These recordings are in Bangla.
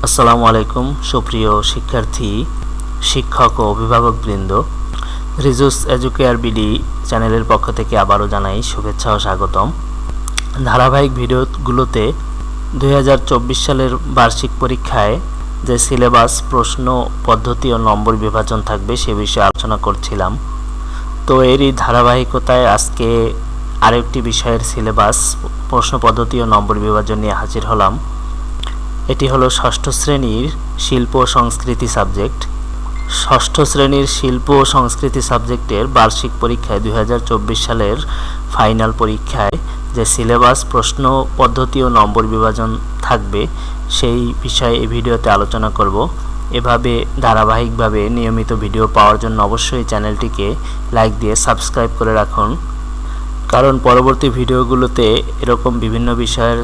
আসসালামু আলাইকুম সুপ্রিয় শিক্ষার্থী, শিক্ষক ও অভিভাবকবৃন্দ। রিজুস এডুকেয়ার বিডি চ্যানেলের পক্ষ থেকে আবারও জানাই শুভেচ্ছা ও স্বাগতম। ধারাবাহিক ভিডিওগুলোতে 2024 সালের বার্ষিক পরীক্ষায় যে সিলেবাস, প্রশ্ন পদ্ধতি ও নম্বর বিভাজন থাকবে সে বিষয়ে আলোচনা করছিলাম। তো এরই ধারাবাহিকতায় আজকে আরেকটি বিষয়ের সিলেবাস, প্রশ্ন পদ্ধতি ও নম্বর বিভাজন নিয়ে হাজির হলাম। এটি হলো ষষ্ঠ শ্রেণীর শিল্প ও সংস্কৃতি সাবজেক্ট। ষষ্ঠ শ্রেণীর শিল্প ও সংস্কৃতি সাবজেক্টের বার্ষিক পরীক্ষায় 2024 সালের ফাইনাল পরীক্ষায় যে সিলেবাস, প্রশ্ন পদ্ধতি ও নম্বর বিভাজন থাকবে সেই বিষয়ে এই ভিডিওতে আলোচনা করব। এভাবে ধারাবাহিকভাবে নিয়মিত ভিডিও পাওয়ার জন্য অবশ্যই চ্যানেলটিকে লাইক দিয়ে সাবস্ক্রাইব করে রাখুন, কারণ পরবর্তী ভিডিওগুলোতে এরকম বিভিন্ন বিষয়ের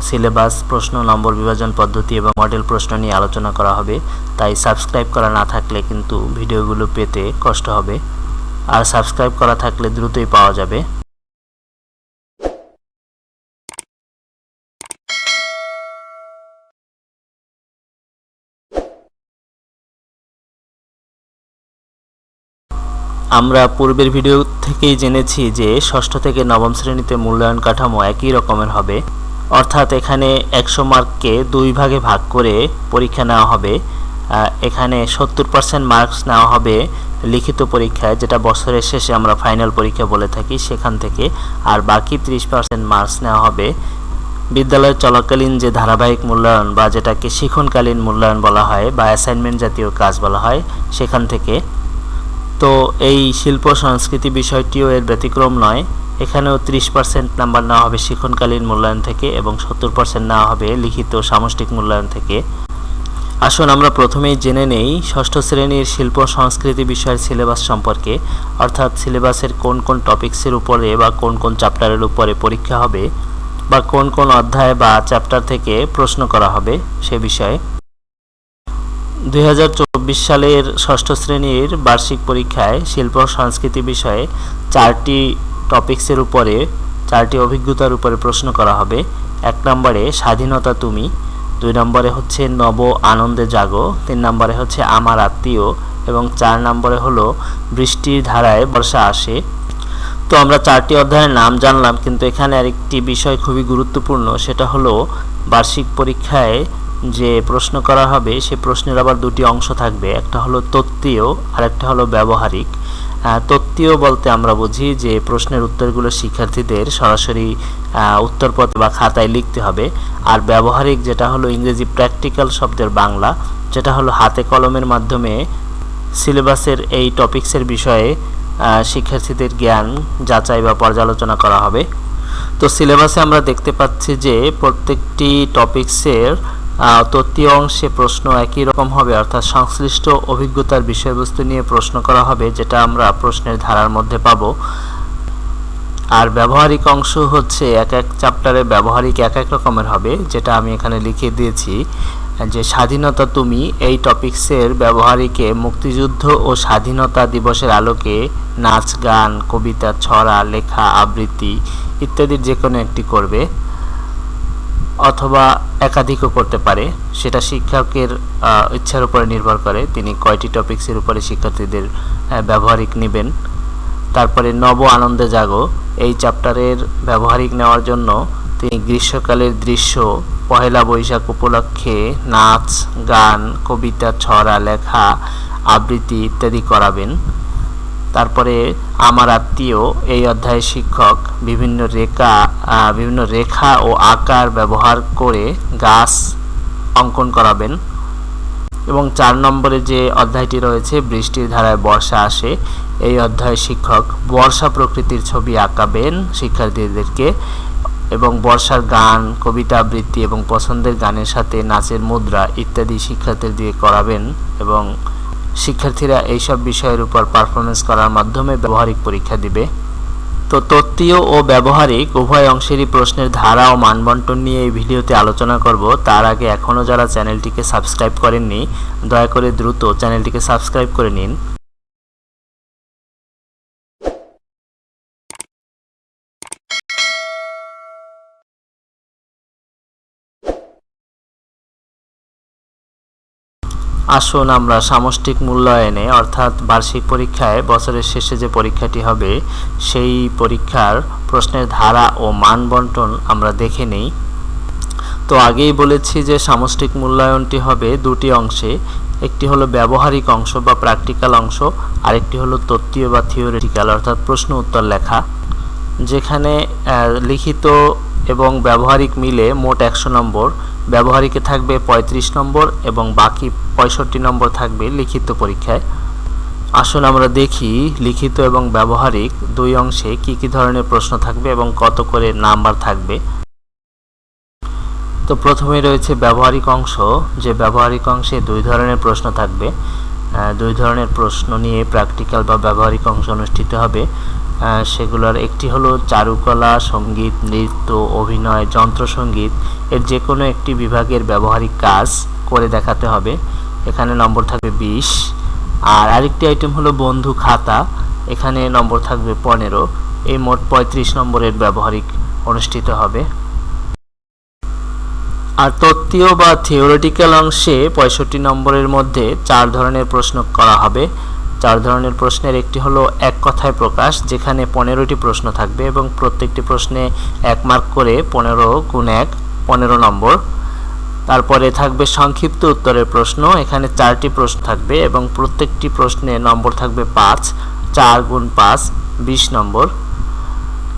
সিলেবাস, প্রশ্ন, নম্বর বিভাজন পদ্ধতি এবং মডেল প্রশ্ন নিয়ে আলোচনা করা হবে। তাই সাবস্ক্রাইব করা না থাকলে কিন্তু ভিডিওগুলো পেতে কষ্ট হবে, আর সাবস্ক্রাইব করা থাকলে দ্রুতই পাওয়া যাবে। আমরা পূর্বের ভিডিও থেকেই জেনেছি যে ষষ্ঠ থেকে নবম শ্রেণীতে মূল্যায়ন কাঠামো একই রকমের হবে, অর্থাৎ এখানে 100 মার্ককে 2 ভাগে ভাগ করে পরীক্ষা নেওয়া হবে। এখানে 70% মার্কস নেওয়া হবে লিখিত পরীক্ষায়, যেটা বছরের শেষে আমরা ফাইনাল পরীক্ষা বলে থাকি, সেখান থেকে। আর বাকি 30% মার্কস নেওয়া হবে বিদ্যালয় চলাকালীন যে ধারাবাহিক মূল্যায়ন বা যেটাকে শিক্ষণকালীন মূল্যায়ন বলা হয় বা অ্যাসাইনমেন্ট জাতীয় কাজ বলা হয় সেখান থেকে। তো এই শিল্প সংস্কৃতি বিষয়টিও এর ব্যতিক্রম নয়। এখানেও 30% নাম্বার নেওয়া হবে শিক্ষণকালীন মূল্যায়ন থেকে এবং 70% নেওয়া হবে লিখিত সামষ্টিক মূল্যায়ন থেকে। আসুন আমরা প্রথমেই জেনে নেই ষষ্ঠ শ্রেণীর শিল্প সংস্কৃতি বিষয়ের সিলেবাস সম্পর্কে, অর্থাৎ সিলেবাসের কোন কোন টপিকসের উপরে বা কোন কোন চ্যাপ্টারের উপরে পরীক্ষা হবে বা কোন কোন অধ্যায় বা চ্যাপ্টার থেকে প্রশ্ন করা হবে সে বিষয়ে। 2024 সালের ষষ্ঠ শ্রেণীর বার্ষিক পরীক্ষায় শিল্প সংস্কৃতি বিষয়ে 4টি টপিকসের উপরে, 4টি অভিজ্ঞতার উপরে প্রশ্ন করা হবে। 1 নম্বরে স্বাধীনতা তুমি, 2 নম্বরে হচ্ছে নব আনন্দে জাগো, 3 নম্বরে হচ্ছে আমার আত্মীয় এবং 4 নম্বরে হলো বৃষ্টির ধারায় বর্ষা আসে। তো আমরা 4টি অধ্যায়ের নাম জানলাম, কিন্তু এখানে আরেকটি বিষয় খুবই গুরুত্বপূর্ণ, সেটা হলো বার্ষিক পরীক্ষায় যে প্রশ্ন করা হবে সে প্রশ্নের আবার 2টি অংশ থাকবে, একটা হলো তত্ত্বীয় আর একটা হলো ব্যবহারিক। তত্ত্বীয় বলতে আমরা বুঝি যে প্রশ্নের উত্তরগুলো শিক্ষার্থীদের সরাসরি উত্তরপত্র বা খাতায় লিখতে হবে। আর ব্যবহারিক যেটা হলো ইংরেজি প্র্যাকটিক্যাল শব্দের বাংলা, যেটা হলো হাতে কলমের মাধ্যমে সিলেবাসের এই টপিকসের বিষয়ে শিক্ষার্থীদের জ্ঞান যাচাই বা পর্যালোচনা করা হবে। তো সিলেবাসে আমরা দেখতে পাচ্ছি যে প্রত্যেকটি টপিকসের তত্ত্বীয় অংশে প্রশ্ন একই রকম হবে, অর্থাৎ সংশ্লিষ্ট অভিজ্ঞতার বিষয়বস্তু নিয়ে প্রশ্ন করা হবে, যেটা আমরা প্রশ্নের ধারার মধ্যে পাব। আর ব্যবহারিক অংশ হচ্ছে এক এক চ্যাপ্টারে ব্যবহারিক এক এক রকমের হবে, যেটা আমি এখানে লিখে দিয়েছি যে স্বাধীনতা তুমি এই টপিকসের ব্যবহারিকে মুক্তিযুদ্ধ ও স্বাধীনতা দিবসের আলোকে নাচ, গান, কবিতা, ছড়া, লেখা, আবৃত্তি ইত্যাদির যে কোনো একটি করবে, অথবা একাধিকও করতে পারে, সেটা শিক্ষকের ইচ্ছার উপরে নির্ভর করে তিনি কয়টি টপিকসের উপরে শিক্ষার্থীদের ব্যবহারিক নেবেন। তারপরে নব আনন্দে জাগো এই চ্যাপ্টারের ব্যবহারিক নেওয়ার জন্য তিনি গ্রীষ্মকালের দৃশ্য, পহেলা বৈশাখ উপলক্ষে নাচ, গান, কবিতা, ছড়া, লেখা, আবৃত্তি ইত্যাদি করাবেন। তারপরে আমার আত্মীয় এই অধ্যায়ে শিক্ষক বিভিন্ন রেখা ও আকার ব্যবহার করে গাছ অঙ্কন করাবেন। এবং 4 নম্বরে যে অধ্যায়টি রয়েছে বৃষ্টির ধারায় বর্ষা আসে, এই অধ্যায়ে শিক্ষক বর্ষা প্রকৃতির ছবি আঁকাবেন শিক্ষার্থীদেরকে এবং বর্ষার গান, কবিতা আবৃত্তি এবং পছন্দের গানের সাথে নাচের মুদ্রা ইত্যাদি শিক্ষার্থীদের দিয়ে করাবেন এবং শিক্ষার্থীরা এইসব বিষয়ের উপর পারফরমেন্স করার মাধ্যমে ব্যবহারিক পরীক্ষা দিবে। তো তত্ত্বীয় ও ব্যবহারিক উভয় অংশেরই প্রশ্নের ধারা ও মানবন্টন নিয়ে এই ভিডিওতে আলোচনা করব। তার আগে এখনও যারা চ্যানেলটিকে সাবস্ক্রাইব করেননি দয়া করে দ্রুত চ্যানেলটিকে সাবস্ক্রাইব করে নিন। আসুন আমরা সামষ্টিক মূল্যায়নে অর্থাৎ বার্ষিক পরীক্ষায় বছরের শেষে যে পরীক্ষাটি হবে সেই পরীক্ষার প্রশ্নের ধারা ও মান বণ্টন আমরা দেখে নেই। তো আগেই বলেছি যে সামষ্টিক মূল্যায়নটি হবে দুটি অংশে, একটি হলো ব্যবহারিক অংশ বা প্র্যাকটিক্যাল অংশ, আরেকটি হলো তত্ত্বীয় বা থিওরিটিক্যাল অর্থাৎ প্রশ্ন উত্তর লেখা, যেখানে লিখিত এবং ব্যবহারিক মিলে মোট 100 নম্বর, ব্যবহারিকে থাকবে 35 নম্বর এবং বাকি 65 নম্বর থাকবে লিখিত পরীক্ষায়। আসুন আমরা দেখি লিখিত এবং ব্যবহারিক দুই অংশে কি কি ধরনের প্রশ্ন থাকবে এবং কত করে নাম্বার থাকবে। তো প্রথমে রয়েছে ব্যবহারিক অংশ, যে ব্যবহারিক অংশে দুই ধরনের প্রশ্ন থাকবে। দুই ধরনের প্রশ্ন নিয়ে প্র্যাকটিক্যাল বা ব্যবহারিক অংশ অনুষ্ঠিত হবে। সেগুলোর একটি হলো চারুকলা, সঙ্গীত, নৃত্য, অভিনয়, যন্ত্রসঙ্গীত এর যে কোনো একটি বিভাগের ব্যবহারিক কাজ করে দেখাতে হবে, এখানে নম্বর থাকবে 20। আর আরেকটি আইটেম হলো বন্ধু খাতা, এখানে নম্বর থাকবে 15। এই মোট 35 নম্বরের ব্যবহারিক অনুষ্ঠিত হবে। আর তত্ত্বীয় বা থিওরিটিক্যাল অংশে 65 নম্বরের মধ্যে 4 ধরনের প্রশ্ন করা হবে। 4 ধরনের প্রশ্নের একটি হলো এক কথায় প্রকাশ, যেখানে 15টি প্রশ্ন থাকবে এবং প্রত্যেকটি প্রশ্নে 1 মার্ক করে 15 গুণ 1 15 নম্বর। তারপরে থাকবে সংক্ষিপ্ত উত্তরের প্রশ্ন, এখানে 4টি প্রশ্ন থাকবে এবং প্রত্যেকটি প্রশ্নে নম্বর থাকবে 5, 4 গুণ 5 20 নম্বর।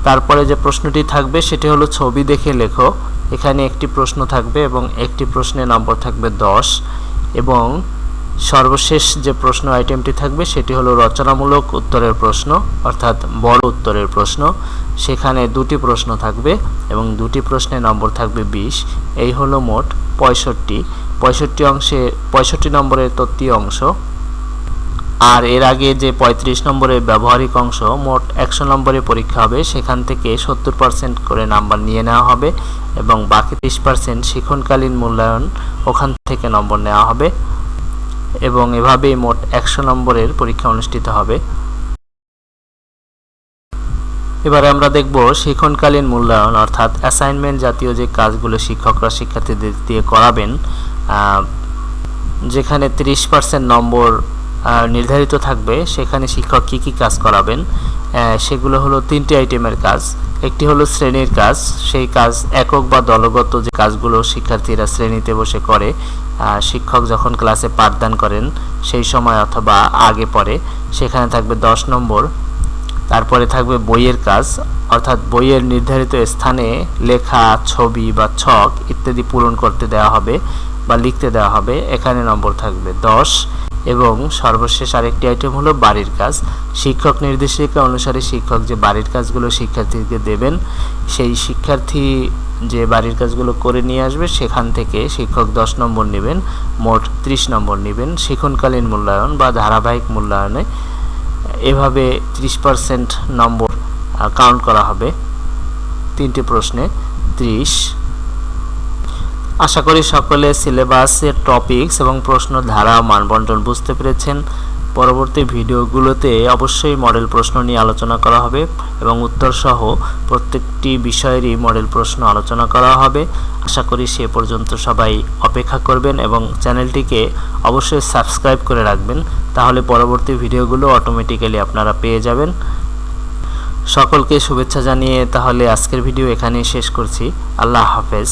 তারপরে যে প্রশ্নটি থাকবে সেটি হলো ছবি দেখে লেখো, এখানে একটি প্রশ্ন থাকবে এবং একটি প্রশ্নে নম্বর থাকবে 10। এবং সর্বশেষ যে প্রশ্ন আইটেমটি থাকবে সেটি হলো রচনামূলক উত্তরের প্রশ্ন অর্থাৎ বড় উত্তরের প্রশ্ন, সেখানে 2টি প্রশ্ন থাকবে এবং 2টি প্রশ্নে নম্বর থাকবে 20। এই হলো মোট 65 অংশে 65 নম্বরের তত্ত্বীয় অংশ। আর এর আগে যে 35 নম্বরের ব্যবহারিক অংশ, মোট 100 নম্বরের পরীক্ষা হবে, সেখান থেকে 70% করে নাম্বার নিয়ে নেওয়া হবে এবং বাকি 30% শিক্ষণকালীন মূল্যায়ন, ওখান থেকে নম্বর নেওয়া হবে এবং এভাবেই মোট 100 নম্বরের পরীক্ষা অনুষ্ঠিত হবে। এবারে আমরা দেখব শিক্ষণকালীন মূল্যায়ন অর্থাৎ অ্যাসাইনমেন্ট জাতীয় যে কাজগুলো শিক্ষকরা শিক্ষার্থীদের দিয়ে করাবেন, যেখানে 30% নম্বর নির্ধারিত থাকবে। সেখানে শিক্ষক কি কি কাজ করাবেন সেগুলো হলো 3টি আইটেমের কাজ। একটি হলো শ্রেণীর কাজ, সেই কাজ একক বা দলগত যে কাজগুলো শিক্ষার্থীরা শ্রেণীতে বসে করে, শিক্ষক যখন ক্লাসে পাঠদান করেন সেই সময় অথবা আগে পরে, সেখানে থাকবে 10 নম্বর। তারপরে থাকবে বইয়ের কাজ, অর্থাৎ বইয়ের নির্ধারিত স্থানে লেখা, ছবি বা ছক ইত্যাদি পূরণ করতে দেওয়া হবে বা লিখতে দেওয়া হবে, এখানে নম্বর থাকবে 10। এবং সর্বশেষ আরেকটি আইটেম হলো বাড়ির কাজ, শিক্ষক নির্দেশিকা অনুসারে শিক্ষক যে বাড়ির কাজগুলো শিক্ষার্থীকে দেবেন, সেই শিক্ষার্থী যে বাড়ির কাজগুলো করে নিয়ে আসবে সেখান থেকে শিক্ষক 10 নম্বর নেবেন, মোট 30 নম্বর নেবেন শিক্ষণকালীন মূল্যায়ন বা ধারাবাহিক মূল্যায়নে। এভাবে 30% নম্বর কাউন্ট করা হবে 3টি প্রশ্নে 30। আশা করি সকলে সিলেবাসের টপিকস এবং প্রশ্ন ধারা মানবন্টন বুঝতে পেরেছেন। পরবর্তী ভিডিওগুলোতে অবশ্যই মডেল প্রশ্ন নিয়ে আলোচনা করা হবে এবং উত্তর সহ প্রত্যেকটি বিষয়েরই মডেল প্রশ্ন আলোচনা করা হবে। আশা করি সে পর্যন্ত সবাই অপেক্ষা করবেন এবং চ্যানেলটিকে অবশ্যই সাবস্ক্রাইব করে রাখবেন, তাহলে পরবর্তী ভিডিওগুলো অটোমেটিক্যালি আপনারা পেয়ে যাবেন। সকলকে শুভেচ্ছা জানিয়ে তাহলে আজকের ভিডিও এখানেই শেষ করছি। আল্লাহ হাফেজ।